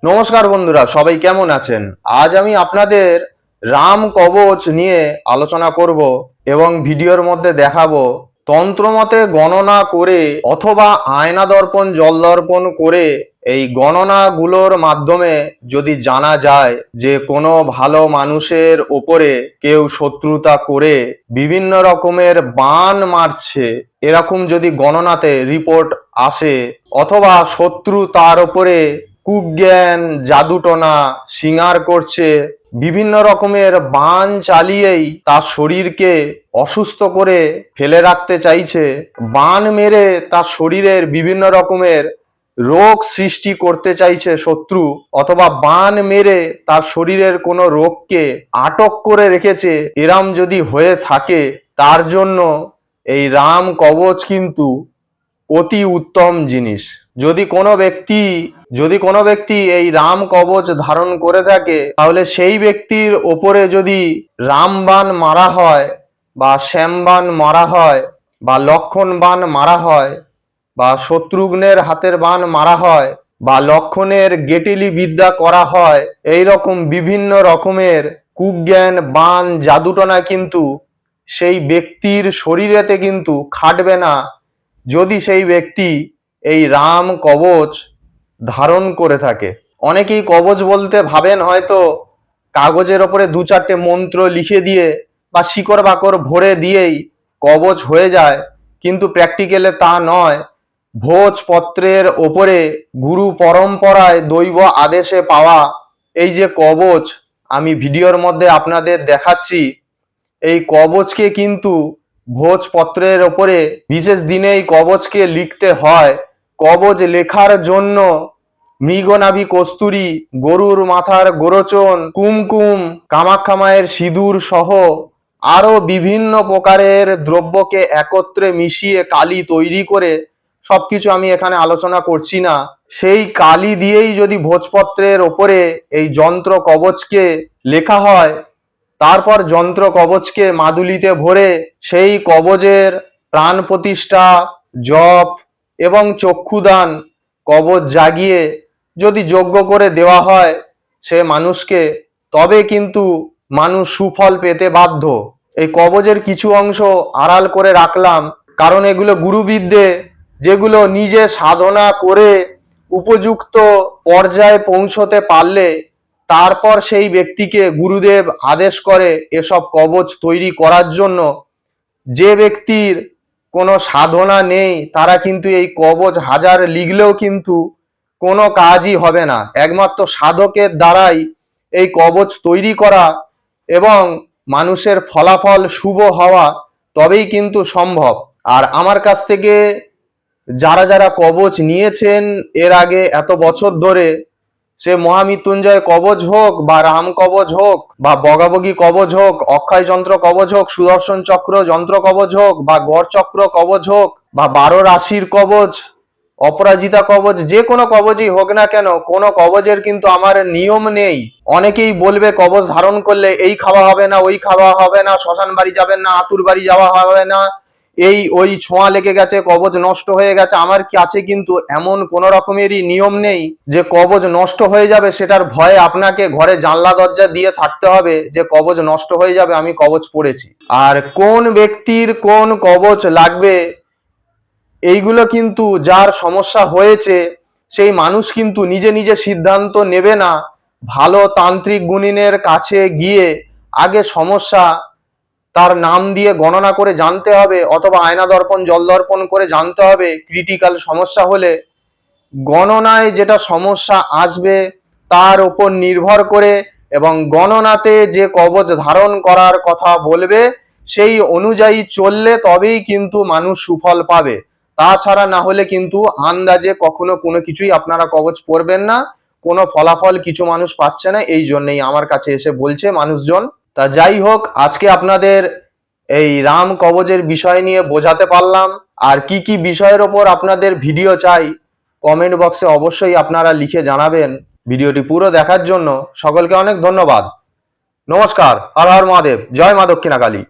নমস্কার বন্ধুরা, সবাই কেমন আছেন? আজ আমি আপনাদের রাম কবচ নিয়ে আলোচনা করব এবং ভিডিওর মধ্যে দেখাবো তন্ত্রমতে গণনা করে অথবা আয়না দর্পণ জল দর্পণ করে এই গণনাগুলোর মাধ্যমে যদি জানা যায় যে কোনো ভালো মানুষের ওপরে কেউ শত্রুতা করে বিভিন্ন রকমের বান মারছে, এরকম যদি গণনাতে রিপোর্ট আসে, অথবা শত্রু তার ওপরে কুজ্ঞান জাদুটোনা শিঙার করছে, বিভিন্ন রকমের বান চালিয়েই তার শরীরকে অসুস্থ করে ফেলে রাখতে চাইছে, বান মেরে তার শরীরের বিভিন্ন রকমের রোগ সৃষ্টি করতে চাইছে শত্রু, অথবা বান মেরে তার শরীরের কোনো রোগকে আটক করে রেখেছে, এরম যদি হয়ে থাকে তার জন্য এই রাম কবচ কিন্তু অতি উত্তম জিনিস। যদি কোনো ব্যক্তি এই রাম কবচ ধারণ করে থাকে, তাহলে সেই ব্যক্তির ওপরে যদি রামবাণ মারা হয় বা শ্যামবাণ মারা হয় বা লক্ষণ বাণ মারা হয় বা শত্রুঘ্নের হাতের বাণ মারা হয় বা লক্ষণের গেটিলি বিদ্যা করা হয়, এই রকম বিভিন্ন রকমের কুজ্ঞান বাণ জাদুটনা কিন্তু সেই ব্যক্তির শরীরেতে কিন্তু খাটবে না, যদি সেই ব্যক্তি এই রাম কবচ ধারণ করে থাকে। অনেকেই কবচ বলতে ভাবেন হয়তো কাগজের ওপরে দু চারটে মন্ত্র লিখে দিয়ে বা শিকড় বাকড় ভরে দিয়েই কবচ হয়ে যায়, কিন্তু প্র্যাকটিক্যালে তা নয়। ভোজপত্রের ওপরে গুরু পরম্পরায় দৈব আদেশে পাওয়া এই যে কবচ আমি ভিডিওর মধ্যে আপনাদের দেখাচ্ছি, এই কবচকে কিন্তু ভোজপত্রের ওপরে বিশেষ দিনে এই কবচকে লিখতে হয়। কবচ লেখার জন্য মৃগনাভি কস্তুরী, গরুর মাথার গোরচন, কুমকুম, কামাখ্যা মায়ের সিঁদুর সহ আরো বিভিন্ন প্রকারের দ্রব্যকে একত্রে মিশিয়ে কালি তৈরি করে, সবকিছু আমি এখানে আলোচনা করছি না, সেই কালি দিয়েই যদি ভোজপত্রের ওপরে এই যন্ত্র কবচকে লেখা হয়, তারপর যন্ত্র কবচকে মাদুলিতে ভরে সেই কবচের প্রাণ প্রতিষ্ঠা, জপ এবং চক্ষুদান, কবচ জাগিয়ে যদি যজ্ঞ করে দেওয়া হয় সে মানুষকে, তবে কিন্তু মানুষ সুফল পেতে বাধ্য। এই কবচের কিছু অংশ আড়াল করে রাখলাম, কারণ এগুলো গুরুবিদ্যে, যেগুলো নিজে সাধনা করে উপযুক্ত পর্যায়ে পৌঁছতে পারলে তারপর সেই ব্যক্তিকে গুরুদেব আদেশ করে এসব কবচ তৈরি করার জন্য। যে ব্যক্তির কোনো সাধনা নেই তারা কিন্তু এই কবচ হাজার লিখলেও কিন্তু কোনো কাজই হবে না। একমাত্র সাধকের দ্বারাই এই কবচ তৈরি করা এবং মানুষের ফলাফল শুভ হওয়া তবেই কিন্তু সম্ভব। আর আমার কাছ থেকে যারা যারা কবচ নিয়েছেন এর আগে এত বছর ধরে, সে মহামৃত্যুঞ্জয় কবচ হোক বা রাম কবচ হোক বা বগাবগী কবচ হোক, অক্ষয় যন্ত্র কবচ হোক, সুদর্শন চক্র যন্ত্র কবচ হোক বা গড় চক্র কবচ হোক বা 12 রাশির কবচ, অপরাজিতা কবচ, যে কোনো কবচই হোক না কেন, কোনো কবচের কিন্তু আমার নিয়ম নেই। অনেকেই বলবে কবচ ধারণ করলে এই খাওয়া হবে না, ওই খাওয়া হবে না, শ্মশান বাড়ি যাবেন না, আতুর বাড়ি যাওয়া হবে না, এই ওই ছোঁয়া লেগে গেছে, কবচ নষ্ট হয়ে গেছে। আমার কাছে কিন্তু এমন কোন রকমেরই নিয়ম নেই যে কবচ নষ্ট হয়ে যাবে সেটার ভয়ে আপনাকে ঘরে জানলা দরজা দিয়ে থাকতে হবে যে কবচ নষ্ট হয়ে যাবে আমি কবচ পড়েছি। আর কোন ব্যক্তির কোন কবচ লাগবে এইগুলো কিন্তু যার সমস্যা হয়েছে সেই মানুষ কিন্তু নিজে নিজে সিদ্ধান্ত নেবে না। ভালো তান্ত্রিক গুণিনের কাছে গিয়ে আগে সমস্যা তার নাম দিয়ে গণনা করে জানতে হবে, অথবা আয়না দর্পণ জল দর্পণ করে জানতে হবে। ক্রিটিক্যাল সমস্যা হলে গণনায় যেটা সমস্যা আসবে তার উপর নির্ভর করে এবং গণনাতে যে কবচ ধারণ করার কথা বলবে সেই অনুযায়ী চললে তবেই কিন্তু মানুষ সুফল পাবে। তাছাড়া না হলে কিন্তু আন্দাজে কখনো কোনো কিছুই আপনারা কবচ পড়বেন না, কোনো ফলাফল কিছু মানুষ পাচ্ছে না, এই জন্যই আমার কাছে এসে বলছে মানুষজন। তা যাই হোক, আজকে আপনাদের এই রাম কবচের বিষয় নিয়ে বোঝাতে পারলাম। আর কি কি বিষয়ের ওপর আপনাদের ভিডিও চাই কমেন্ট বক্সে অবশ্যই আপনারা লিখে জানাবেন। ভিডিওটি পুরো দেখার জন্য সকলকে অনেক ধন্যবাদ। নমস্কার, হর হর মহাদেব, জয় মা দক্ষিণা কালী।